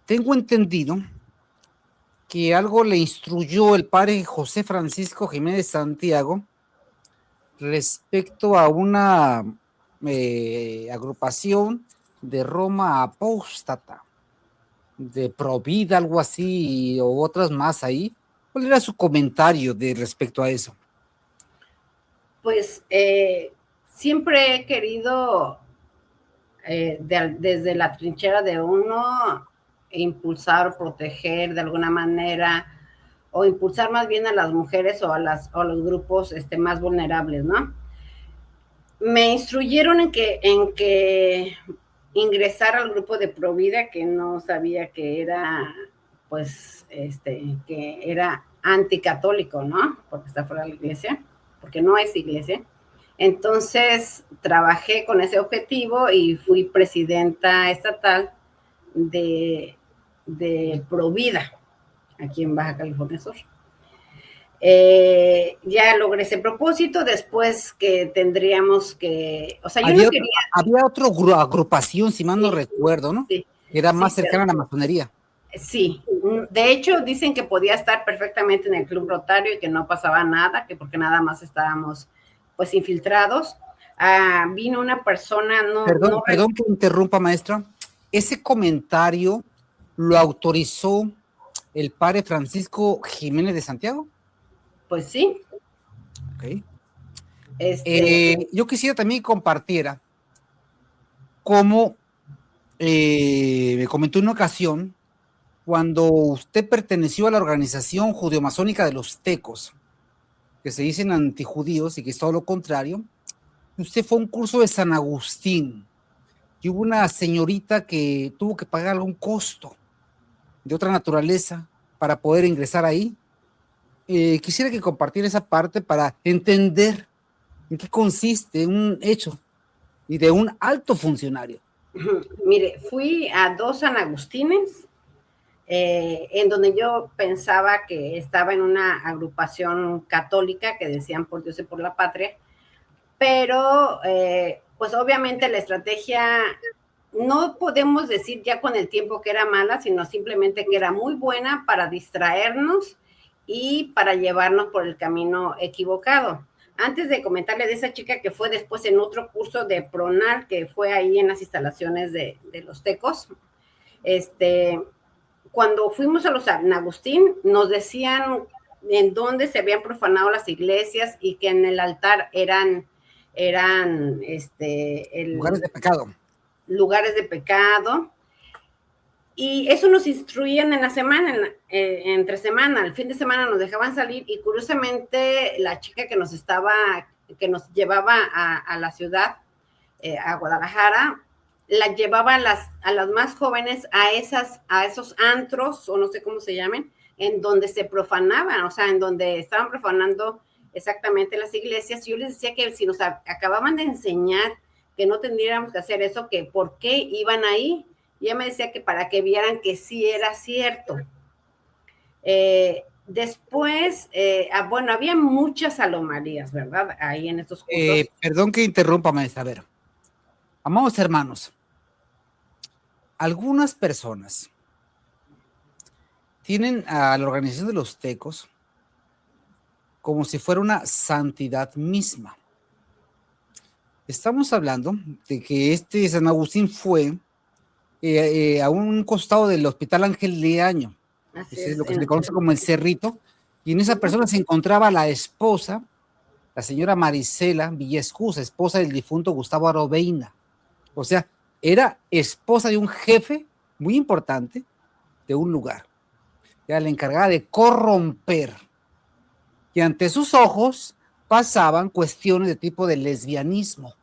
Tengo entendido que algo le instruyó el padre José Francisco Jiménez Santiago respecto a una agrupación de Roma apóstata, de Provida, algo así, o otras más ahí. ¿Cuál era su comentario de respecto a eso? Pues siempre he querido, desde la trinchera de uno, impulsar, proteger de alguna manera, o impulsar más bien a las mujeres o a los grupos más vulnerables, ¿no? Me instruyeron en que ingresar al grupo de Provida, que no sabía que era, pues, que era anticatólico, ¿no? Porque está fuera de la iglesia, porque no es iglesia. Entonces, trabajé con ese objetivo y fui presidenta estatal de Provida, aquí en Baja California Sur. Ya logré ese propósito, después que tendríamos que, o sea, yo no quería... Había otra agrupación, si mal no Sí, recuerdo, ¿no? sí, Que era más sí, cercana a la masonería. sí, de hecho dicen que podía estar perfectamente en el Club Rotario y que no pasaba nada, que porque nada más estábamos pues infiltrados. Vino una persona, Perdón que interrumpa, maestra. Ese comentario lo autorizó el padre Francisco Jiménez de Santiago. pues sí. Okay. Este, Yo quisiera también que compartiera cómo me comentó en una ocasión cuando usted perteneció a la organización judeomasónica de los tecos, que se dicen antijudíos y que es todo lo contrario. Usted fue a un curso de San Agustín y hubo una señorita que tuvo que pagar algún costo de otra naturaleza para poder ingresar ahí. Quisiera que compartiera esa parte para entender en qué consiste un hecho y de un alto funcionario. mire, fui a 2 San Agustines, en donde yo pensaba que estaba en una agrupación católica que decían por Dios y por la patria, pero pues obviamente la estrategia no podemos decir ya con el tiempo que era mala, sino simplemente que era muy buena para distraernos y para llevarnos por el camino equivocado. Antes de comentarle de esa chica que fue después en otro curso de Pronal, que fue ahí en las instalaciones de los Tecos, cuando fuimos a los San Agustín, nos decían en dónde se habían profanado las iglesias y que en el altar eran Lugares de pecado. lugares de pecado. Y eso nos instruían en la semana, entre semana, el fin de semana nos dejaban salir y curiosamente la chica que que nos llevaba a la ciudad, a Guadalajara, la llevaba a las más jóvenes a esos antros, o no sé cómo se llamen, en donde se profanaban, o sea, en donde estaban profanando exactamente las iglesias. Y yo les decía que si nos acababan de enseñar que no tendríamos que hacer eso, que por qué iban ahí. Y ella me decía que para que vieran que sí era cierto. Después, bueno, había muchas alomarías, ¿verdad? Ahí en estos cursos. Perdón que interrumpa, maestra. A ver, amados hermanos, algunas personas tienen a la organización de los tecos como si fuera una santidad misma. Estamos hablando de que este San Agustín fue a un costado del Hospital Ángel Leaño, Así es es. lo que se le conoce como el Cerrito, y en esa persona se encontraba la esposa, la señora Marisela Villescusa, esposa del difunto Gustavo Aroveina. O sea, era esposa de un jefe muy importante de un lugar. Era la encargada de corromper. Y ante sus ojos pasaban cuestiones de tipo de lesbianismo.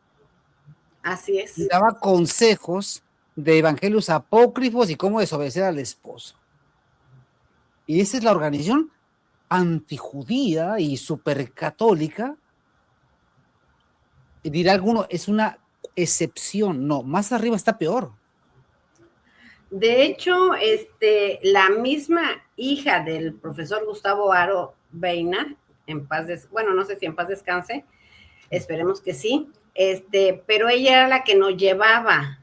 Así Y es. daba consejos de evangelios apócrifos y cómo desobedecer al esposo. Y esa es la organización antijudía y supercatólica. Y dirá alguno, es una excepción. No, más arriba está peor. De hecho, la misma hija del profesor Gustavo Aro Veina, bueno, no sé si en paz descanse, esperemos que sí, pero ella era la que nos llevaba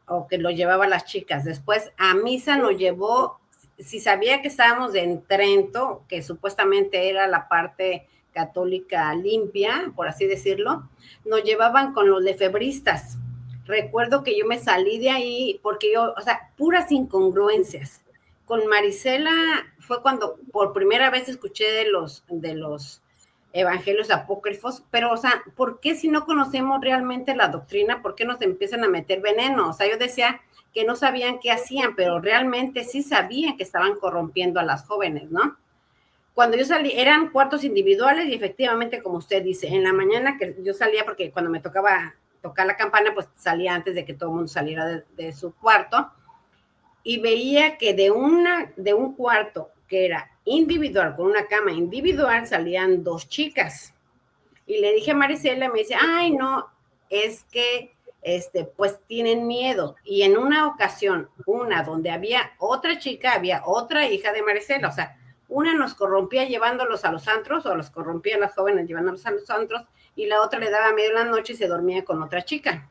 o que lo llevaba a las chicas. Después a misa nos llevó, si sabía que estábamos en Trento, que supuestamente era la parte católica limpia, por así decirlo, nos llevaban con los lefebristas. Recuerdo que yo me salí de ahí porque yo, o sea, puras incongruencias. Con Marisela fue cuando por primera vez escuché de los evangelios apócrifos, pero, o sea, ¿por qué si no conocemos realmente la doctrina, por qué nos empiezan a meter veneno? O sea, yo decía que no sabían qué hacían, pero realmente sí sabían que estaban corrompiendo a las jóvenes, ¿no? Cuando yo salí, eran cuartos individuales y efectivamente, como usted dice, en la mañana que yo salía, porque cuando me tocaba tocar la campana, pues salía antes de que todo el mundo saliera de su cuarto, y veía que de un cuarto que era individual, con una cama individual, salían dos chicas. Y le dije a Marisela, me dice, ay, no, es que, pues tienen miedo. Y en una ocasión, una donde había otra chica, había otra hija de Marisela, o sea, una nos corrompía llevándolos a los antros, o los corrompía a las jóvenes llevándolos a los antros, y la otra le daba medio de la noche y se dormía con otra chica.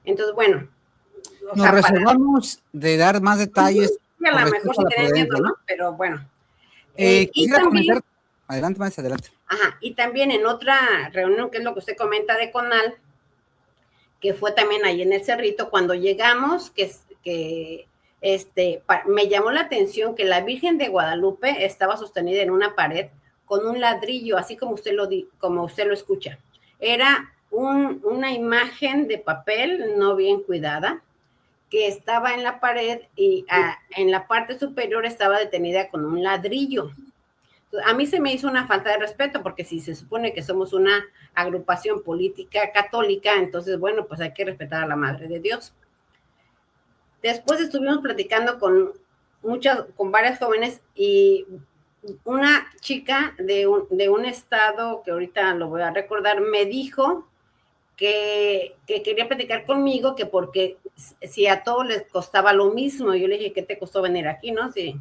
Entonces, bueno, Nos reservamos de dar más detalles. Sí, a lo mejor sí tenían miedo, ¿no? Pero bueno. Quisiera comentar. Adelante, más adelante. Ajá, y también en otra reunión, que es lo que usted comenta de Conal, que fue también ahí en el Cerrito, cuando llegamos, me llamó la atención que la Virgen de Guadalupe estaba sostenida en una pared con un ladrillo, así como usted lo escucha. Era una imagen de papel no bien cuidada, que estaba en la pared y en la parte superior estaba detenida con un ladrillo. A mí se me hizo una falta de respeto, porque si se supone que somos una agrupación política católica, entonces, bueno, pues hay que respetar a la Madre de Dios. Después estuvimos platicando con varias jóvenes, y una chica de un estado que ahorita lo voy a recordar, me dijo que quería platicar conmigo, que porque si a todos les costaba lo mismo. Yo le dije, ¿qué te costó venir aquí, no? Si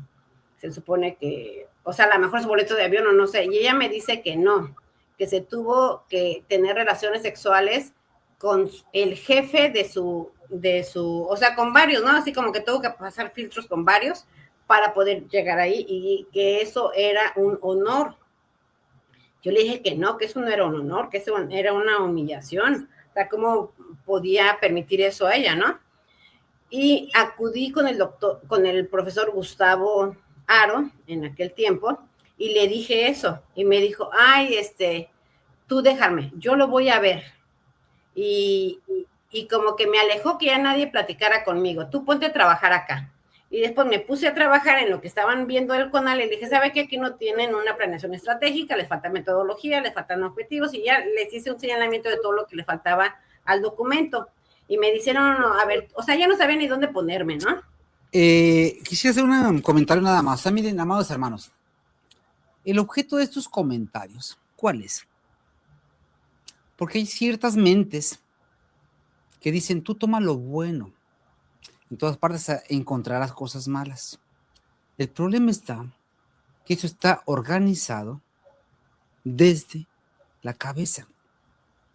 se supone que, o sea, a lo mejor es boleto de avión o no sé. Y ella me dice que no, que se tuvo que tener relaciones sexuales con el jefe de su, o sea, con varios, ¿no? Así como que tuvo que pasar filtros con varios para poder llegar ahí, y que eso era un honor. Yo le dije que no, que eso no era un honor, que eso era una humillación. O sea, ¿cómo podía permitir eso a ella, no? Y acudí con el profesor Gustavo Aro en aquel tiempo, y le dije eso, y me dijo, ay, tú déjame, yo lo voy a ver. Y como que me alejó, que ya nadie platicara conmigo, tú ponte a trabajar acá. Y después me puse a trabajar en lo que estaban viendo el CONAL, y le dije, ¿sabe qué? Aquí no tienen una planeación estratégica, les falta metodología, les faltan objetivos, y ya les hice un señalamiento de todo lo que le faltaba al documento. Y me dijeron, no, a ver, o sea, ya no sabía ni dónde ponerme, ¿no? Quisiera hacer un comentario nada más. O sea, miren, amados hermanos, el objeto de estos comentarios, ¿cuál es? Porque hay ciertas mentes que dicen, tú toma lo bueno, en todas partes encontrarás cosas malas. El problema está que eso está organizado desde la cabeza.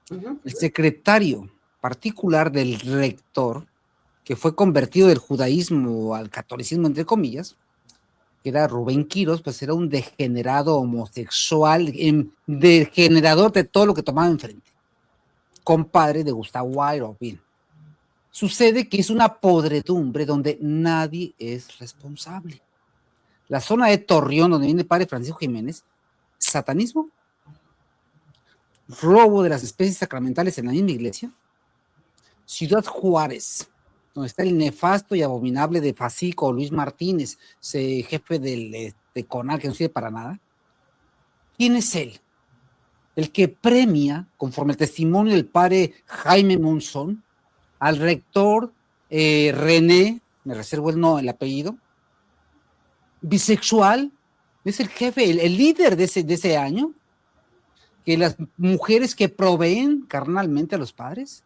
El secretario particular del rector, que fue convertido del judaísmo al catolicismo, entre comillas, que era Rubén Quirós, pues era un degenerado homosexual, degenerador de todo lo que tomaba enfrente, compadre de Gustavo Airo. Bien. Sucede que es una podredumbre donde nadie es responsable. La zona de Torreón, donde viene el padre Francisco Jiménez, satanismo, robo de las especies sacramentales en la misma iglesia. Ciudad Juárez, donde está el nefasto y abominable de Facico, Luis Martínez, jefe de CONAL, que no sirve para nada. ¿Quién es él? El que premia, conforme al testimonio del padre Jaime Monzón, al rector René, me reservo el apellido, bisexual, es el jefe, el líder de ese año, que las mujeres que proveen carnalmente a los padres.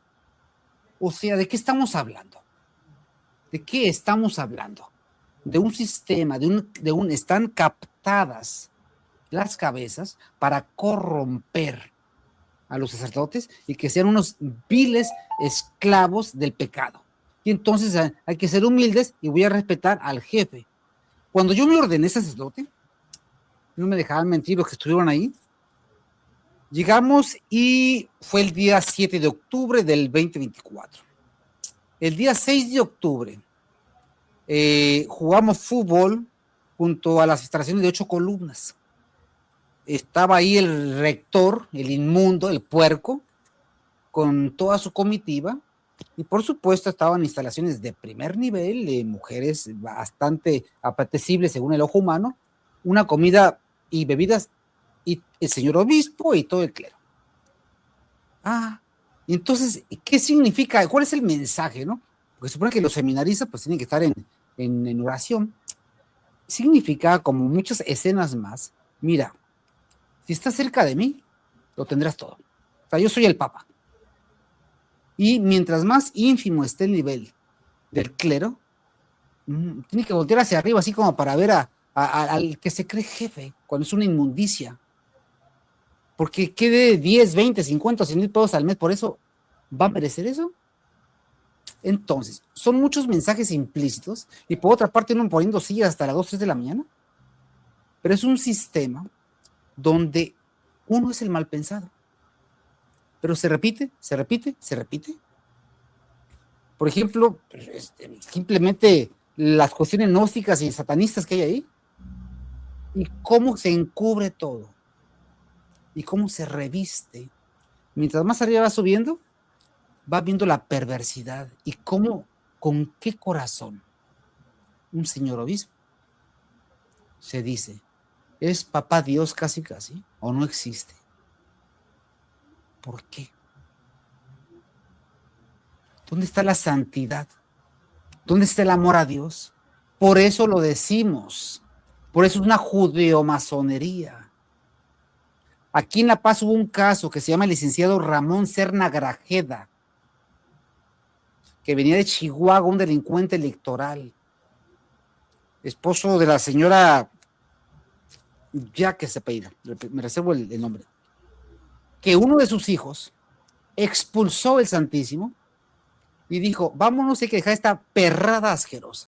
O sea, ¿de qué estamos hablando? ¿De qué estamos hablando? De un sistema, están captadas las cabezas para corromper a los sacerdotes y que sean unos viles esclavos del pecado. Y entonces hay que ser humildes y voy a respetar al jefe. Cuando yo me ordené sacerdote, no me dejaban mentir los que estuvieron ahí, llegamos y fue el día 7 de octubre del 2024. El día 6 de octubre jugamos fútbol junto a las instalaciones de 8 columnas. Estaba ahí el rector, el inmundo, el puerco, con toda su comitiva, y por supuesto estaban instalaciones de primer nivel, mujeres bastante apetecibles según el ojo humano, una comida y bebidas, y el señor obispo y todo el clero. Entonces, ¿qué significa? ¿Cuál es el mensaje, no? Porque se supone que los seminaristas pues tienen que estar en oración. Significa, como muchas escenas más, mira, si estás cerca de mí, lo tendrás todo. O sea, yo soy el Papa. Y mientras más ínfimo esté el nivel del clero, tiene que voltear hacia arriba, así como para ver al que se cree jefe, cuando es una inmundicia. Porque quede 10, 20, 50, 100 mil pesos al mes, por eso, ¿va a merecer eso? Entonces, son muchos mensajes implícitos, y por otra parte uno poniendo sillas hasta las 2, 3 de la mañana, pero es un sistema donde uno es el mal pensado. Pero se repite, se repite, se repite. Por ejemplo, simplemente las cuestiones gnósticas y satanistas que hay ahí, y cómo se encubre todo, y cómo se reviste. Mientras más arriba va subiendo, va viendo la perversidad, y cómo, con qué corazón un señor obispo se dice, ¿es papá Dios casi casi, o no existe? ¿Por qué? ¿Dónde está la santidad? ¿Dónde está el amor a Dios? Por eso lo decimos. Por eso es una judeomasonería. Aquí en La Paz hubo un caso que se llama el licenciado Ramón Serna Grajeda, que venía de Chihuahua, un delincuente electoral, esposo de la señora, ya que se apellida, me reservo el nombre, que uno de sus hijos expulsó el Santísimo y dijo, vámonos, hay que dejar esta perrada asquerosa.